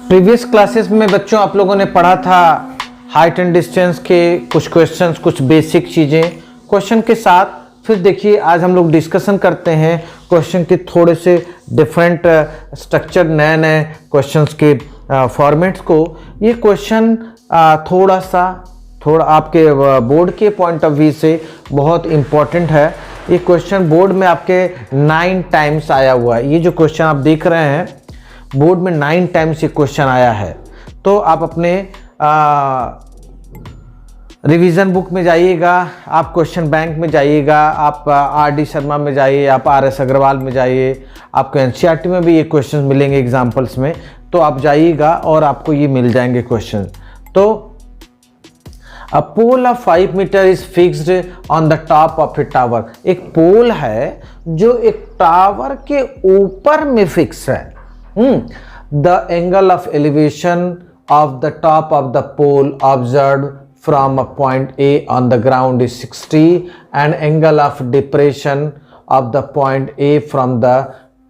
Previous classes में बच्चों आप लोगों ने पढ़ा था हाइट एंड डिस्टेंस के कुछ क्वेश्चंस, कुछ बेसिक चीज़ें क्वेश्चन के साथ। फिर देखिए आज हम लोग डिस्कशन करते हैं क्वेश्चन के थोड़े से डिफरेंट स्ट्रक्चर, नए नए क्वेश्चंस के फॉर्मेट्स को। ये क्वेश्चन थोड़ा आपके बोर्ड के पॉइंट ऑफ व्यू से बहुत इम्पोर्टेंट है। ये क्वेश्चन बोर्ड में आपके 9 टाइम्स आया हुआ है। ये जो क्वेश्चन आप देख रहे हैं बोर्ड में 9 टाइम्स ये क्वेश्चन आया है। तो आप अपने रिवीजन बुक में जाइएगा, आप क्वेश्चन बैंक में जाइएगा, आप आर.डी. शर्मा में जाइए, आप आर.एस. अग्रवाल में जाइए, आपको एनसीईआरटी में भी ये क्वेश्चन मिलेंगे एग्जाम्पल्स में। तो आप जाइएगा और आपको ये मिल जाएंगे क्वेश्चन। तो a pole of 5 metre is fixed on the top of a tower. एक पोल है जो एक टावर के ऊपर में फिक्स है। The angle of elevation of the top of the pole observe from a point A on the ground is 60 and angle of depression of the point A from the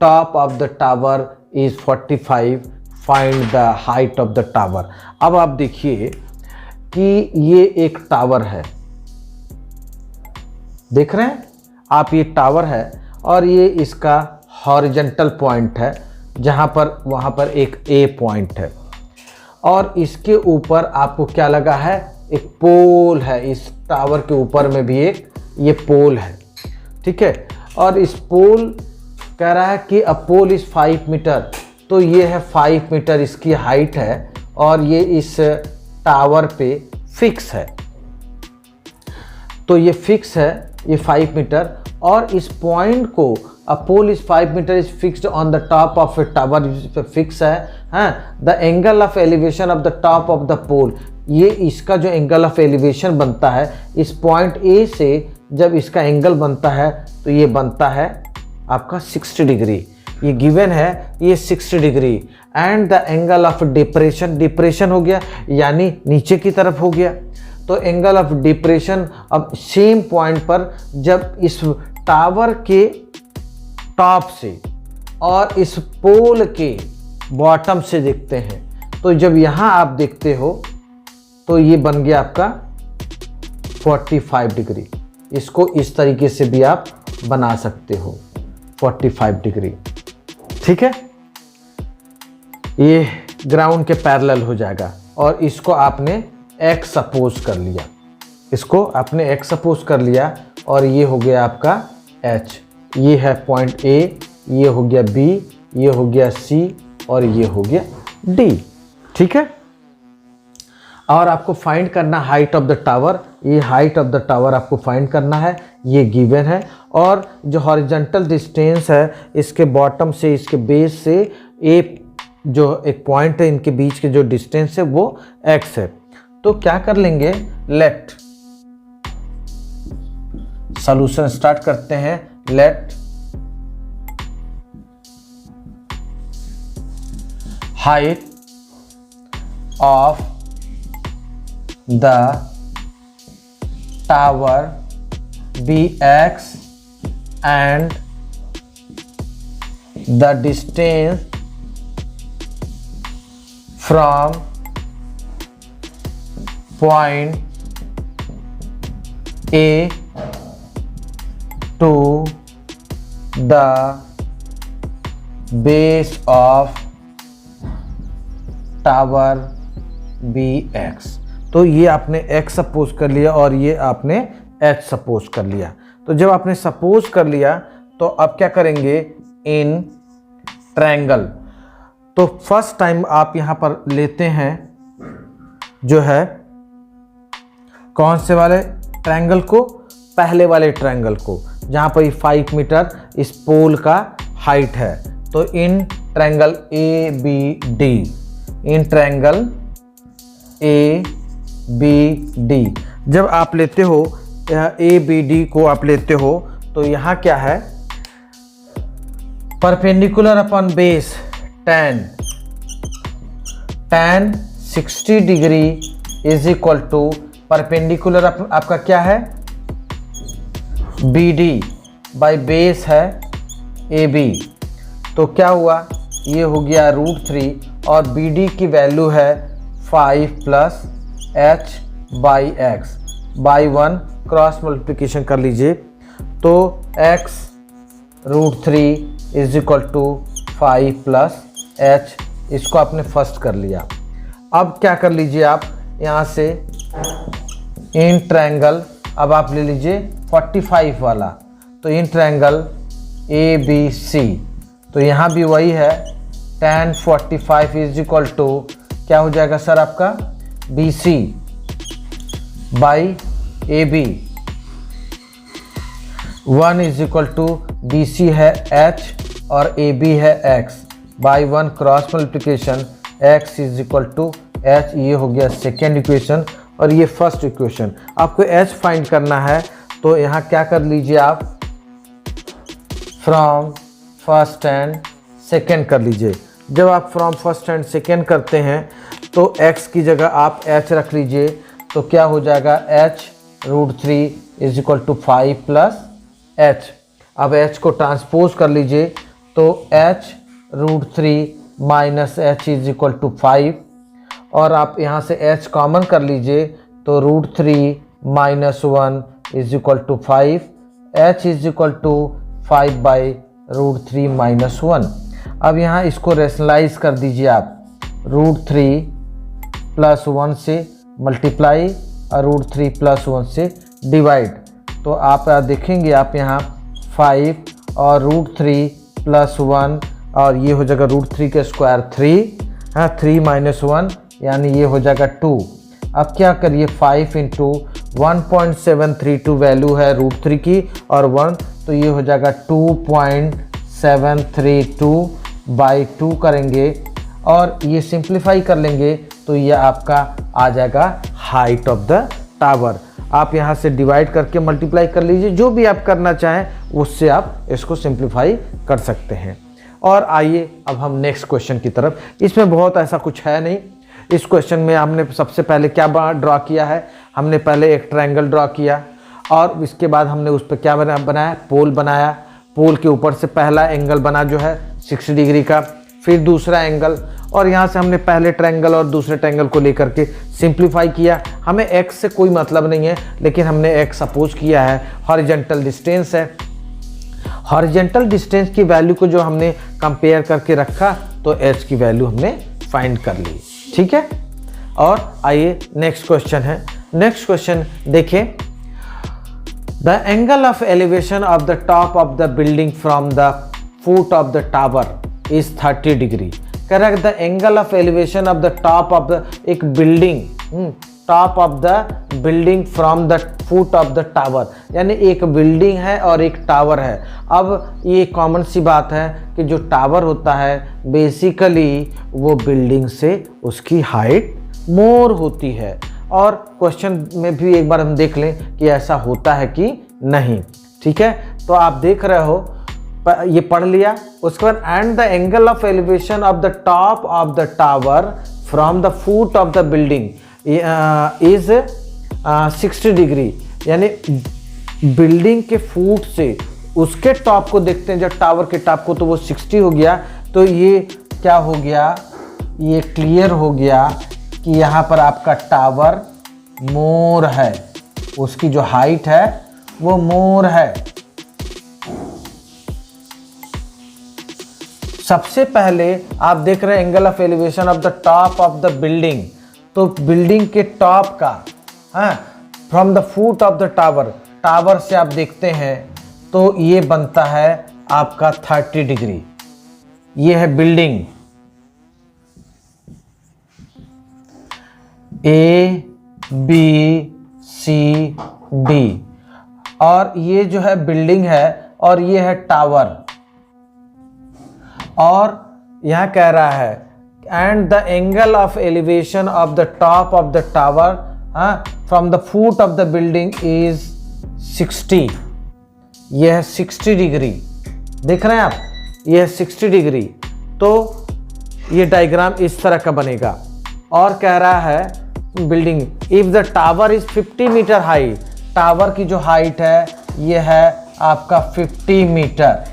top of the tower is 45. Find the height of the tower. अब आप देखिए कि ये एक tower है, देख रहे हैं आप, ये टावर है और ये इसका हॉरिजॉन्टल पॉइंट है जहां पर वहां पर एक A पॉइंट है और इसके ऊपर आपको क्या लगा है, एक पोल है। इस टावर के ऊपर में भी एक ये पोल है, ठीक है। और इस पोल कह रहा है कि अ पोल इज 5 मीटर, तो ये है 5 मीटर इसकी हाइट है और ये इस टावर पे फिक्स है। तो ये फिक्स है, ये 5 मीटर और इस पॉइंट को a pole is 5 metre is fixed on the top of a tower, इस पे फिक्स है। The angle of elevation of the top of the pole, ये इसका जो एंगल ऑफ एलिवेशन बनता है इस पॉइंट ए से, जब इसका एंगल बनता है तो ये बनता है आपका 60 डिग्री। ये गिवन है, ये 60 degree. And the angle of depression, depression हो गया यानी नीचे की तरफ हो गया। तो एंगल ऑफ डिप्रेशन अब सेम पॉइंट पर जब इस टावर के टॉप से और इस पोल के बॉटम से देखते हैं, तो जब यहाँ आप देखते हो तो ये बन गया आपका 45 डिग्री। इसको इस तरीके से भी आप बना सकते हो 45 डिग्री, ठीक है। ये ग्राउंड के पैरेलल हो जाएगा और इसको आपने x सपोज कर लिया, इसको आपने x सपोज कर लिया और ये हो गया आपका h। ये है पॉइंट A, ये हो गया B, ये हो गया C और ये हो गया D, ठीक है। और आपको फाइंड करना हाइट ऑफ द टावर, ये हाइट ऑफ द टावर आपको फाइंड करना है, ये गिवन है। और जो हॉरिजॉन्टल डिस्टेंस है इसके बॉटम से इसके बेस से ए जो एक पॉइंट है, इनके बीच के जो डिस्टेंस है वो x है। तो क्या कर लेंगे, लेट सॉल्यूशन स्टार्ट करते हैं। Late height of the tower be x and the distance from point A to the base of tower be x। तो ये आपने x सपोज कर लिया और ये आपने h सपोज कर लिया। तो जब आपने सपोज कर लिया तो अब क्या करेंगे, इन ट्रायंगल। तो फर्स्ट टाइम आप यहाँ पर लेते हैं जो है कौन से वाले ट्रायंगल को, पहले वाले ट्रायंगल को, जहाँ पर 5 मीटर इस पोल का हाइट है। तो in triangle ABD, in triangle ABD जब आप लेते हो, ABD को आप लेते हो तो यहाँ क्या है, perpendicular upon base tan 60 degree is equal to perpendicular आपका क्या है, BD बाई बेस है AB। तो क्या हुआ ये हो गया √3 और BD की वैल्यू है 5 plus h/x by 1 cross multiplication कर लीजिए तो x √3 इज इक्वल टू 5 प्लस h, इसको आपने फर्स्ट कर लिया। अब क्या कर लीजिए आप यहाँ से इन ट्रायंगल, अब आप ले लीजिए 45 वाला, तो इन ट्रायंगल ABC, तो यहाँ भी वही है tan 45 इज इक्वल टू क्या हो जाएगा सर आपका BC by AB, 1 is equal to BC है h और AB है x by 1 cross multiplication x is equal to h। ये हो गया सेकेंड इक्वेशन और ये फर्स्ट इक्वेशन। आपको h फाइंड करना है तो यहाँ क्या कर लीजिए आप फ्रॉम फर्स्ट एंड सेकेंड कर लीजिए। जब आप फ्रॉम फर्स्ट एंड सेकेंड करते हैं तो x की जगह आप h रख लीजिए, तो क्या हो जाएगा h √3 इज इक्वल टू 5 प्लस h। अब h को ट्रांसपोज कर लीजिए तो h √3 minus h is equal to 5 और आप यहाँ से h कॉमन कर लीजिए तो √3 minus 1 is equal to 5, h is equal to 5 by √3 minus 1। अब यहाँ इसको रेशनलाइज कर दीजिए आप, √3 प्लस 1 से मल्टीप्लाई और √3 प्लस 1 से डिवाइड, तो आप देखेंगे आप यहाँ 5 और √3 प्लस 1 और ये हो जाएगा √3 के स्क्वायर 3, हाँ 3 माइनस 1 यानी ये हो जाएगा 2। अब क्या करिए 5 इंटू 1.732 वैल्यू है √3 की और 1, तो ये हो जाएगा 2.732 बाई 2 करेंगे और ये सिंप्लीफाई कर लेंगे तो ये आपका आ जाएगा हाइट ऑफ द टावर। आप यहाँ से डिवाइड करके मल्टीप्लाई कर लीजिए, जो भी आप करना चाहें उससे आप इसको सिंप्लीफाई कर सकते हैं। और आइए अब हम नेक्स्ट क्वेश्चन की तरफ। इसमें बहुत ऐसा कुछ है नहीं। इस क्वेश्चन में हमने सबसे पहले क्या ड्रॉ किया है, हमने पहले एक ट्रायंगल ड्रॉ किया और इसके बाद हमने उस पर क्या बनाया, पोल बनाया। पोल के ऊपर से पहला एंगल बना जो है 60 डिग्री का, फिर दूसरा एंगल, और यहाँ से हमने पहले ट्रायंगल और दूसरे ट्रायंगल को लेकर के सिंप्लीफाई किया। हमें x से कोई मतलब नहीं है, लेकिन हमने x सपोज किया है हॉरिजॉन्टल डिस्टेंस है। हॉरिजॉन्टल डिस्टेंस की वैल्यू को जो हमने कंपेयर करके रखा तो h की वैल्यू हमने फाइंड कर ली, ठीक है। और आइए नेक्स्ट क्वेश्चन है। नेक्स्ट क्वेश्चन देखें, the angle of elevation of the top of the building from the foot of the tower is 30 degree. कह रहा है the angle of elevation of the top of the एक building, top of the building from the foot of the tower, यानी एक building है और एक tower है। अब ये कॉमन सी बात है कि जो टावर होता है बेसिकली वो बिल्डिंग से उसकी हाइट मोर होती है। और क्वेश्चन में भी एक बार हम देख लें कि ऐसा होता है कि नहीं, ठीक है। तो आप देख रहे हो, ये पढ़ लिया। उसके बाद and the angle of elevation of the top of the tower from the foot of the building is 60 degree, यानी बिल्डिंग के फुट से उसके टॉप को देखते हैं, जब टावर के टॉप को, तो वो 60 हो गया। तो ये क्या हो गया, ये क्लियर हो गया कि यहाँ पर आपका टावर मोर है, उसकी जो हाइट है वो मोर है। सबसे पहले आप देख रहे हैं angle of elevation of the top of the building, तो बिल्डिंग के टॉप का, हाँ, from the foot of the tower, tower से आप देखते हैं तो ये बनता है आपका 30 डिग्री। ये है building A B C D, और ये जो है बिल्डिंग है और ये है टावर। और यहां कह रहा है and the angle of elevation of the top of the tower from the foot of the building is 60। यह है 60 डिग्री, देख रहे हैं आप, यह है 60 डिग्री। तो ये डायग्राम इस तरह का बनेगा। और कह रहा है building if the tower is 50 metre high, tower की जो हाइट है ये है आपका 50 मीटर,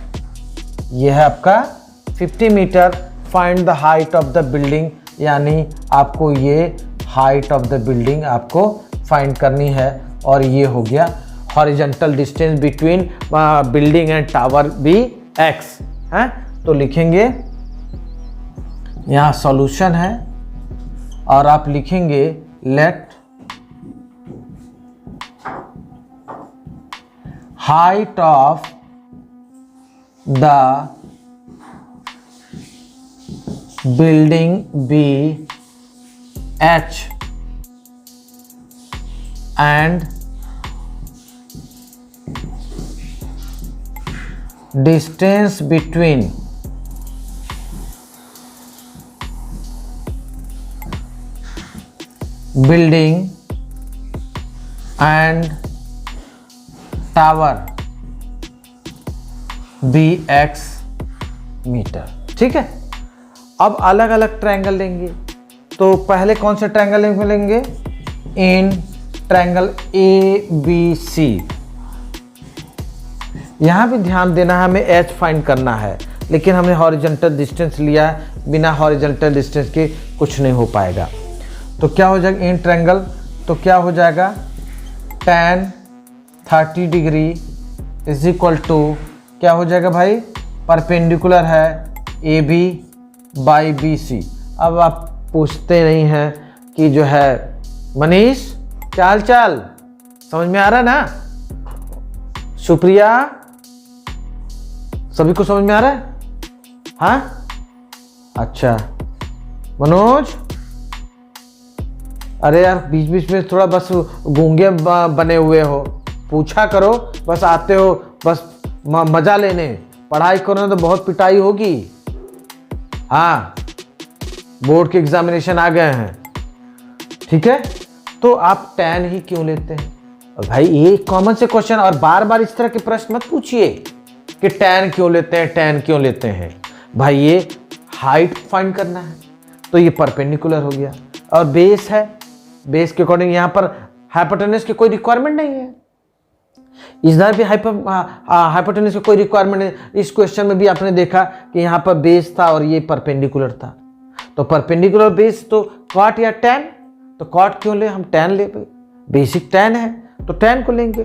ये है आपका 50 metre find the height of the building, यानी आपको ये हाइट ऑफ द बिल्डिंग आपको फाइंड करनी है। और ये हो गया horizontal distance between building and tower भी x है। तो लिखेंगे यहाँ सॉल्यूशन है और आप लिखेंगे let height of the building be h and distance between building and tower bx metre. ठीक है, अब अलग अलग ट्रायंगल लेंगे। तो पहले कौन से ट्रायंगल लेंगे? In triangle ABC। यहाँ भी ध्यान देना है, हमें h फाइंड करना है, लेकिन हमने हॉरिजॉन्टल डिस्टेंस लिया है, बिना हॉरिजॉन्टल डिस्टेंस के कुछ नहीं हो पाएगा। तो क्या हो जाएगा इन ट्रायंगल? तो क्या हो जाएगा tan 30 degree is equal to क्या हो जाएगा भाई? परपेंडिकुलर है AB बाई BC। अब आप पूछते नहीं हैं कि जो है मनीष क्या हाल चाल, समझ में आ रहा है ना? सुप्रिया, सभी को समझ में आ रहा है? हाँ, अच्छा। मनोज, अरे यार बीच बीच में थोड़ा बस गूंगे बने हुए हो, पूछा करो, बस आते हो बस मजा लेने, पढ़ाई करो तो बहुत पिटाई होगी। हाँ, बोर्ड के एग्जामिनेशन आ गए हैं, ठीक है? तो आप tan ही क्यों लेते हैं? और भाई ये कॉमन से क्वेश्चन, और बार बार इस तरह के प्रश्न मत पूछिए कि tan क्यों लेते हैं, tan क्यों लेते हैं। भाई ये हाइट फाइंड करना है, तो ये परपेंडिकुलर हो गया, और बेस है, बेस के अकॉर्डिंग यहाँ पर हाइपोटेनस की कोई रिक्वायरमेंट नहीं है। इधर भी हाइपोटेनस की कोई रिक्वायरमेंट नहीं। इस क्वेश्चन में भी आपने देखा कि यहाँ पर बेस था और ये परपेंडिकुलर था, तो परपेंडिकुलर बेस तो कॉट या tan, तो कॉट क्यों ले? हम tan ले, बेसिक tan है तो tan को लेंगे,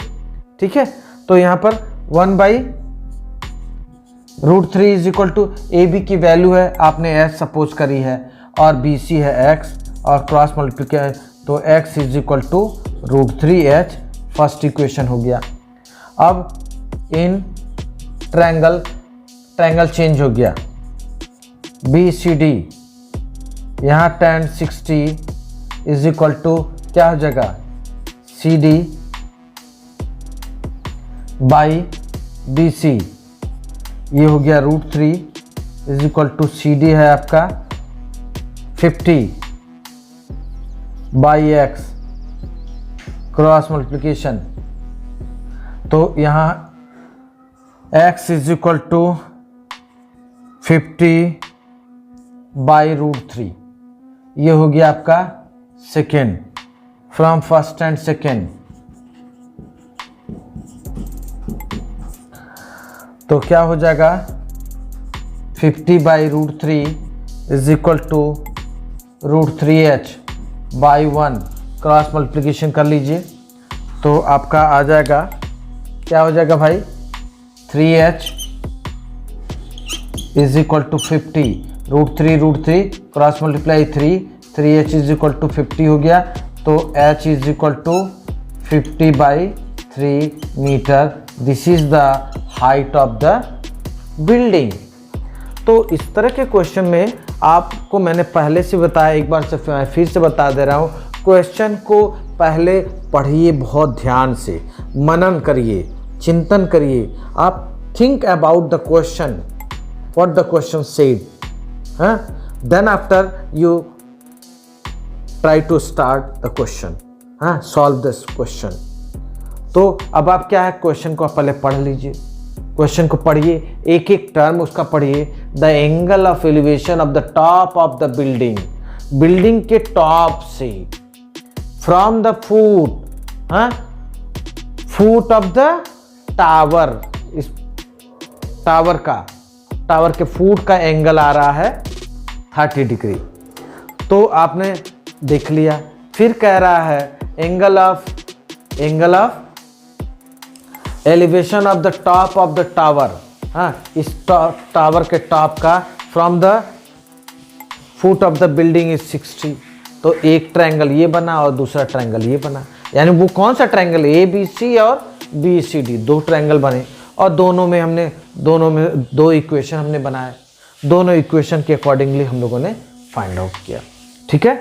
ठीक है? तो यहाँ पर 1/√3 इज इक्वल टू AB की वैल्यू है, आपने h सपोज करी है, और BC है x, और क्रॉस मल्टीप्लिकेशन, तो x is equal to √3h, first equation हो गया। अब इन ट्रायंगल चेंज हो गया, BCD, यहाँ tan 60 इज इक्वल टू क्या हो जाएगा? CD बाई BC, ये हो गया √3 इज इक्वल टू CD है आपका 50 बाई x, क्रॉस मल्टीप्लिकेशन, तो यहाँ x is equal to 50 by √3, ये हो गया आपका second, from first and second. तो क्या हो जाएगा? 50 by √3 is equal to √3h by 1, cross multiplication कर लीजिए, तो आपका आ जाएगा, क्या हो जाएगा भाई? 3h is equal to 50, √3 cross multiply 3h is equal to 50 हो गया, तो h is equal to 50 by 3 metre. This is the height of the building. तो इस तरह के क्वेश्चन में आपको मैंने पहले से बताया, एक बार से फिर से बता दे रहा हूँ, क्वेश्चन को पहले पढ़िए, बहुत ध्यान से मनन करिए, चिंतन करिए, आप think about the question, what the question said, then after you try to start the question, solve this question. तो अब आप क्या है, क्वेश्चन को पहले पढ़ लीजिए, क्वेश्चन को पढ़िए, एक एक टर्म उसका पढ़िए। The angle of elevation of the top of the building, building के टॉप से, from the foot of the tower, इस टावर के फुट का एंगल आ रहा है 30 डिग्री। तो आपने देख लिया। फिर कह रहा है angle of elevation of the top of the tower. हाँ, इस टावर के टॉप का from the foot of the building is 60। तो एक ट्रायंगल ये बना और दूसरा ट्रायंगल ये बना, यानी वो कौन सा ट्रायंगल, ABC और BCD, दो ट्रायंगल बने और दोनों में दो इक्वेशन हमने बनाए। दोनों इक्वेशन के अकॉर्डिंगली हम लोगों ने फाइंड आउट किया। ठीक है,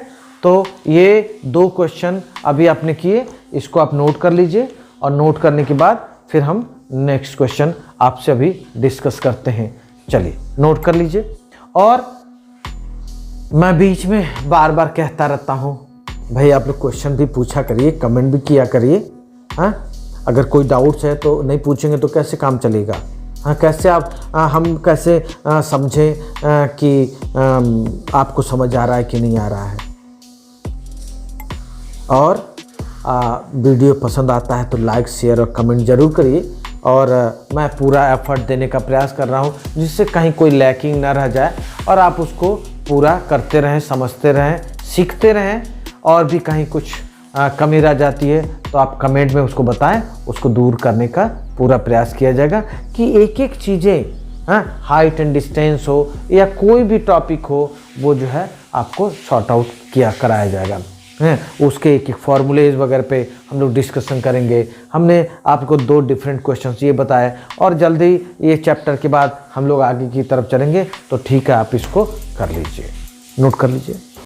तो ये 2 क्वेश्चन अभी आपने किए, इसको आप नोट कर लीजिए और नोट करने के बाद फिर हम नेक्स्ट क्वेश्चन आपसे अभी डिस्कस करते हैं। चलिए नोट कर लीजिए। और मैं बीच में बार बार कहता रहता हूँ भाई, आप लोग क्वेश्चन भी पूछा करिए, कमेंट भी किया करिए। हाँ, अगर कोई डाउट्स है तो नहीं पूछेंगे तो कैसे काम चलेगा। हाँ, कैसे हम कैसे समझें कि आपको समझ आ रहा है कि नहीं आ रहा है। और वीडियो पसंद आता है तो लाइक शेयर और कमेंट ज़रूर करिए। और मैं पूरा एफर्ट देने का प्रयास कर रहा हूँ जिससे कहीं कोई लैकिंग ना रह जाए और आप उसको पूरा करते रहें, समझते रहें, सीखते रहें। और भी कहीं कुछ कमी रह जाती है तो आप कमेंट में उसको बताएं, उसको दूर करने का पूरा प्रयास किया जाएगा कि एक एक चीज़ें, हाइट एंड डिस्टेंस हो या कोई भी टॉपिक हो, वो जो है आपको सॉर्ट आउट कराया जाएगा। उसके एक एक फॉर्मूलेज वगैरह पे हम लोग डिस्कशन करेंगे। हमने आपको 2 डिफरेंट क्वेश्चंस ये बताए और जल्दी ये चैप्टर के बाद हम लोग आगे की तरफ चलेंगे। तो ठीक है, आप इसको कर लीजिए, नोट कर लीजिए।